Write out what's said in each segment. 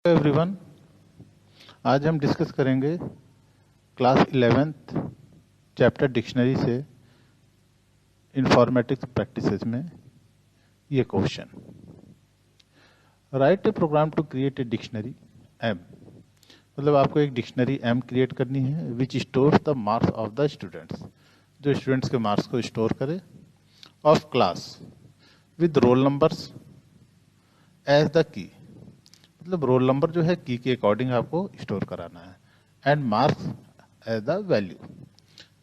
Everyone, आज हम discuss करेंगे क्लास 11th चैप्टर डिक्शनरी से इंफॉर्मेटिक्स प्रैक्टिसेस में ये question. Write a program to create a dictionary M, मतलब आपको एक डिक्शनरी एम क्रिएट करनी है which stores the marks of the students, जो स्टूडेंट्स के मार्क्स को स्टोर करे, of class with roll numbers as the key, मतलब रोल नंबर जो है की के अकॉर्डिंग आपको स्टोर कराना है, and marks as the value,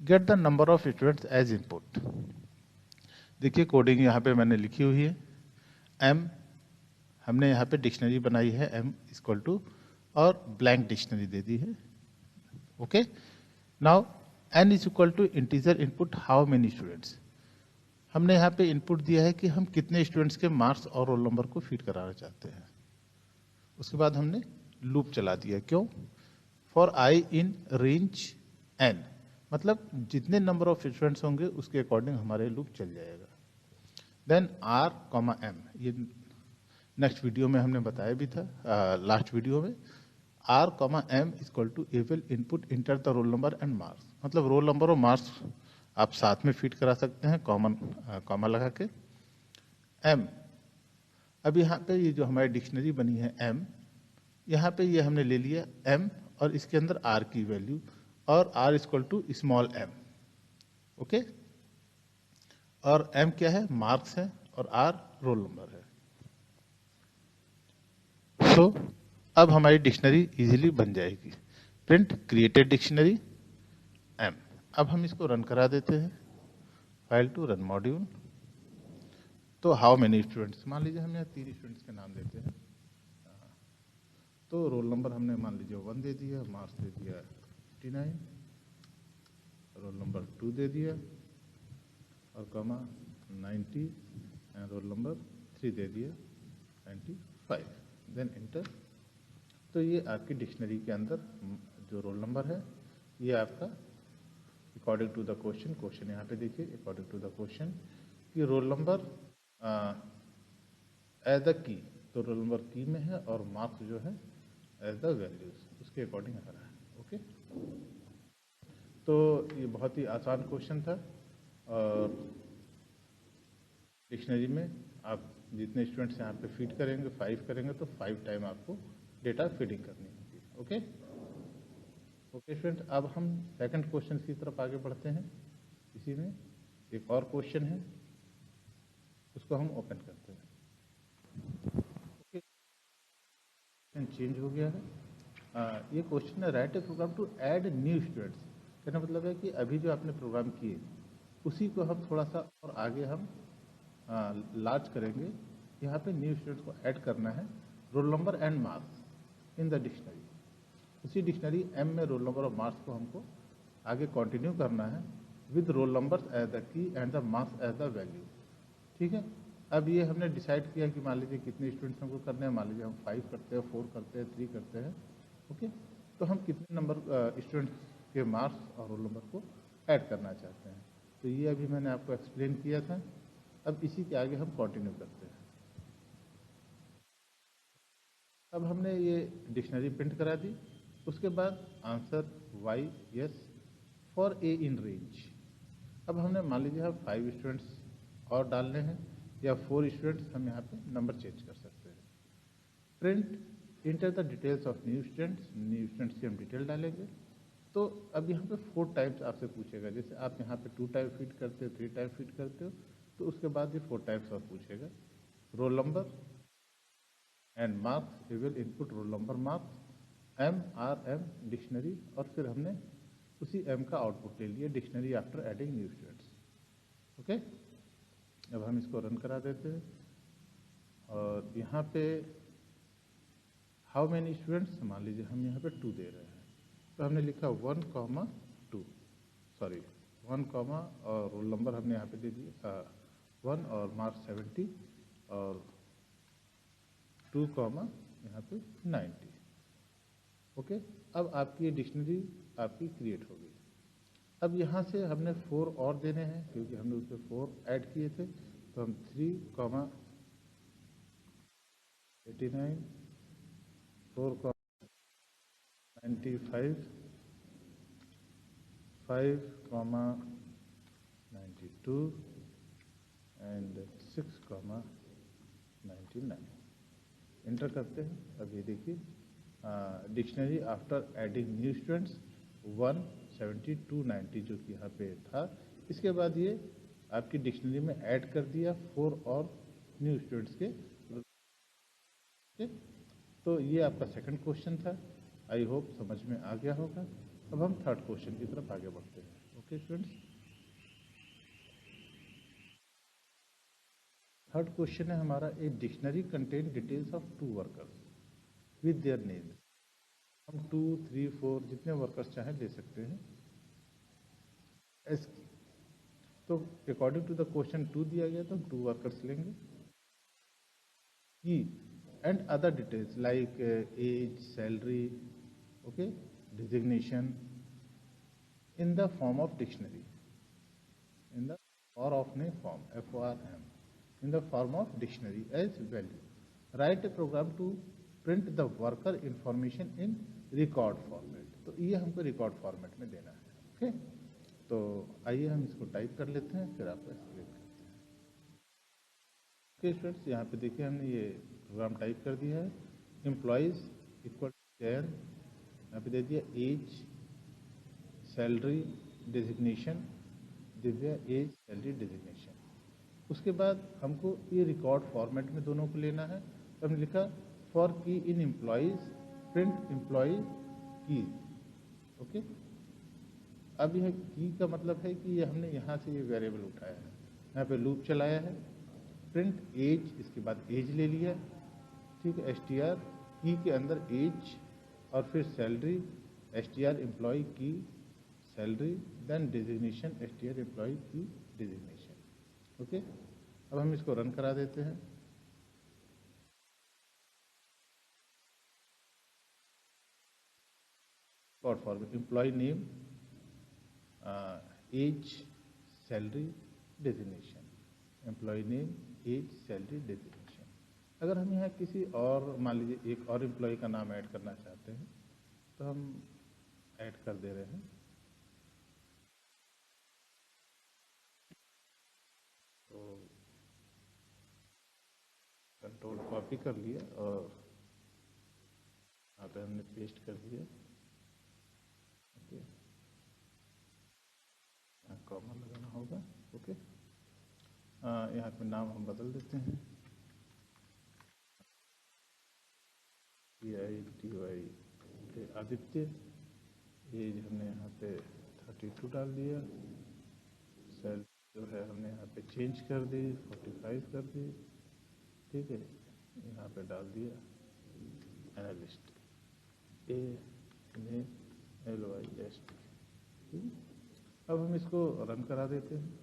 get the number of students as input. देखिए कोडिंग यहाँ पे मैंने लिखी हुई है। एम हमने यहाँ पे डिक्शनरी बनाई है एम इक्वल टू, और ब्लैंक डिक्शनरी दे दी है। Okay, now N is equal to integer input how many students. हमने यहाँ पे इनपुट दिया है कि हम कितने स्टूडेंट्स के मार्क्स और रोल नंबर को फीड कराना चाहते हैं। उसके बाद हमने लूप चला दिया, क्यों? For I in range N, मतलब जितने नंबर ऑफ स्टूडेंट्स होंगे उसके अकॉर्डिंग हमारे लूप चल जाएगा। देन आर कॉमा एम, ये नेक्स्ट वीडियो में हमने बताया भी था, लास्ट वीडियो में। R comma M equal to eval input enter the roll number and marks, मतलब रोल नंबर और मार्क्स आप साथ में फीड करा सकते हैं कॉमन कॉमा लगा के। एम, अब यहाँ पे ये जो हमारी डिक्शनरी बनी है एम, यहाँ पे ये हमने ले लिया एम और इसके अंदर आर की वैल्यू, और R equal to small M. Okay, और एम क्या है? मार्क्स है, और आर रोल नंबर है। सो अब हमारी डिक्शनरी इजीली बन जाएगी। Print created dictionary M. अब हम इसको रन करा देते हैं, फाइल टू रन मॉड्यूल। तो हाउ मेनी स्टूडेंट्स, मान लीजिए हम यहाँ 3 स्टूडेंट्स के नाम देते हैं। तो रोल नंबर हमने मान लीजिए 1 दे दिया, मार्क्स दे दिया 59, रोल नंबर 2 दे दिया, और कमा 90, एंड रोल नंबर 3 दे दिया 95, देन इंटर। तो ये आपकी डिक्शनरी के अंदर जो रोल नंबर है ये आपका according to the question, question यहाँ पे देखिए अकॉर्डिंग टू द क्वेश्चन कि roll number as the key, तो रोल नंबर की में है, और मार्क्स जो है एज द वैल्यूज, उसके अकॉर्डिंग आ रहा है। ओके, तो ये बहुत ही आसान क्वेश्चन था, और डिक्शनरी में आप जितने स्टूडेंट्स यहाँ पे फीड करेंगे 5 करेंगे तो 5 टाइम आपको डेटा फीडिंग करनी होगी। ओके ओके स्टूडेंट, अब हम सेकंड क्वेश्चन की तरफ आगे बढ़ते हैं। इसी में एक और क्वेश्चन है, उसको हम ओपन करते हैं। ओके, चेंज हो गया है। ये क्वेश्चन है, write a program to add new students. कहना मतलब है कि अभी जो आपने प्रोग्राम किए उसी को हम थोड़ा सा और आगे हम लार्ज करेंगे। यहाँ पे न्यू स्टूडेंट्स को ऐड करना है, roll number and marks in the dictionary. उसी डिक्शनरी एम में रोल नंबर और मार्क्स को हमको आगे कंटिन्यू करना है with roll numbers as the key and the marks as the value. ठीक है, अब ये हमने डिसाइड किया कि मान लीजिए कितने स्टूडेंट्स हमको करने हैं, मान लीजिए हम 5 करते हैं, 4 करते हैं, 3 करते हैं। ओके, तो हम कितने नंबर स्टूडेंट्स के मार्क्स और रोल नंबर को ऐड करना चाहते हैं, तो ये अभी मैंने आपको एक्सप्लेन किया था। अब इसी के आगे हम कंटिन्यू करते हैं। अब हमने ये डिक्शनरी प्रिंट करा दी, उसके बाद answer Y yes for A in range. अब हमने मान लीजिए हम 5 स्टूडेंट्स और डालने हैं, या 4 स्टूडेंट्स, हम यहाँ पे नंबर चेंज कर सकते हैं। Print enter the details of new students, new students की हम डिटेल डालेंगे। तो अब यहाँ पे 4 टाइप्स आपसे पूछेगा, जैसे आप यहाँ पे 2 टाइप फीड करते हो, 3 टाइप फीड करते हो, तो उसके बाद ये 4 टाइप्स और पूछेगा। Roll number and marks, will input roll number marks, M R M dictionary, और फिर हमने उसी एम का आउटपुट ले लिया, dictionary after adding new students. Okay, अब हम इसको रन करा देते हैं, और यहाँ पे हाउ मैनी स्टूडेंट्स, मान लीजिए हम यहाँ पे 2 दे रहे हैं, तो हमने लिखा 1,2, सॉरी 1, और रोल नंबर हमने यहाँ पे दे दिया 1, और मार्क्स 70, और 2, यहाँ पे 90। ओके, अब आपकी ये डिक्शनरी आपकी क्रिएट हो गई। अब यहाँ से हमने 4 और देने हैं, क्योंकि हमने उसमें 4 ऐड किए थे, तो हम 3, 89, 4,95, 5,92 एंड 6,99 इंटर करते हैं। अब ये देखिए dictionary after adding new students 17290 जो कि यहाँ पे था, इसके बाद ये आपकी डिक्शनरी में ऐड कर दिया 4 और न्यू स्टूडेंट्स के। तो ये आपका सेकंड क्वेश्चन था। आई होप समझ में आ गया होगा। अब हम थर्ड क्वेश्चन की तरफ आगे बढ़ते हैं। ओके स्टूडेंट्स, थर्ड क्वेश्चन है हमारा, a dictionary contain details of 2 workers with their names. हम 2, 3, 4 जितने वर्कर्स चाहें ले सकते हैं। तो अकॉर्डिंग टू द क्वेश्चन 2 दिया गया तो हम 2 वर्कर्स लेंगे। And other details like age, salary, okay, designation in the form of dictionary, in the or of name form, FORM, in the form of dictionary as value. Write a program to print the worker information in record format. तो ये हमको record format में देना है। Okay, तो आइए हम इसको टाइप कर लेते हैं, फिर आपको एक्सप्लेन करते हैं। ओके स्टूडेंट्स, यहाँ पे देखिए हमने ये प्रोग्राम टाइप कर दिया है। एम्प्लॉयज़ इक्वल चयन, यहाँ पे दे दिया age, salary, designation, Divya age, salary, designation. उसके बाद हमको ये रिकॉर्ड फॉर्मेट में दोनों को लेना है। तो हमने लिखा फॉर की इन एम्प्लॉयज़ प्रिंट एम्प्लॉय की। ओके, अब यह की का मतलब है कि ये हमने यहाँ से ये वेरिएबल उठाया है, यहाँ पे लूप चलाया है। प्रिंट एज, इसके बाद एज ले लिया, ठीक है, str की के अंदर एज और फिर सैलरी, str एम्प्लॉय की salary, then designation, str employee की डिजिग्नेशन। ओके, अब हम इसको रन करा देते हैं। Record format employee name, age, salary, designation, employee name, age, salary, designation. अगर हम यहाँ किसी और, मान लीजिए एक और एम्प्लॉय का नाम ऐड करना चाहते हैं तो हम ऐड कर दे रहे हैं। तो कंट्रोल कॉपी कर लिया और यहाँ पे हमने पेस्ट कर दिया। ओके, यहाँ कॉमा लगाना होगा। ओके, यहाँ पे नाम हम बदल देते हैं, PITY आदित्य। एज हमने यहाँ पे 32 डाल दिया। सेल जो है हमने यहाँ पे चेंज कर दी, 45 कर दी। ठीक है, यहाँ पे डाल दिया एनालिस्ट, ANALYST। अब हम इसको रन करा देते हैं।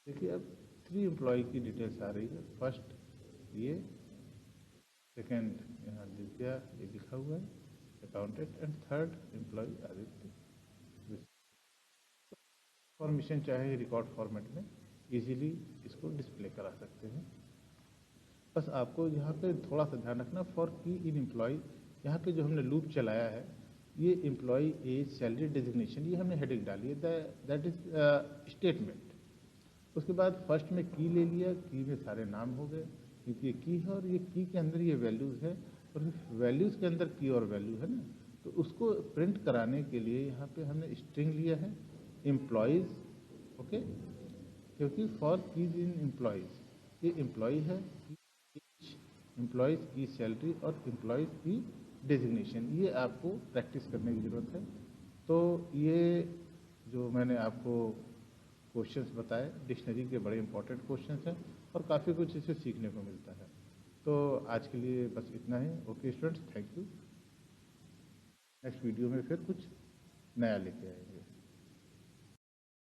देखिए अब 3 एम्प्लॉय की डिटेल्स आ रही है। फर्स्ट ये, सेकेंड यहाँ दिव्या ये लिखा हुआ है accountant, and third employee Aditya. Formation चाहे रिकॉर्ड फॉर्मेट में इजीली इसको डिस्प्ले करा सकते हैं। बस आपको यहाँ पे थोड़ा सा ध्यान रखना, फॉर की इन एम्प्लॉय, यहाँ पे जो हमने लूप चलाया है ये एम्प्लॉय एज, सैलरी, डिजिग्नेशन, ये हमने हेडिंग डाली है, दैट इज स्टेटमेंट। उसके बाद फर्स्ट में की ले लिया, की में सारे नाम हो गए क्योंकि ये की है और ये की के अंदर ये वैल्यूज़ है और वैल्यूज़ के अंदर की और वैल्यू है ना। तो उसको प्रिंट कराने के लिए यहाँ पे हमने स्ट्रिंग लिया है एम्प्लॉयज़। ओके, क्योंकि फॉर कीज इन एम्प्लॉयज़, ये एम्प्लॉय है, एम्प्लॉयज़ की सैलरी और एम्प्लॉयज़ की डिजिग्नेशन, ये आपको प्रैक्टिस करने की ज़रूरत है। तो ये जो मैंने आपको क्वेश्चंस बताए डिक्शनरी के, बड़े इंपॉर्टेंट क्वेश्चंस हैं और काफ़ी कुछ इससे सीखने को मिलता है। तो आज के लिए बस इतना ही। Okay students, thank you. Next video में फिर कुछ नया लेके आएंगे।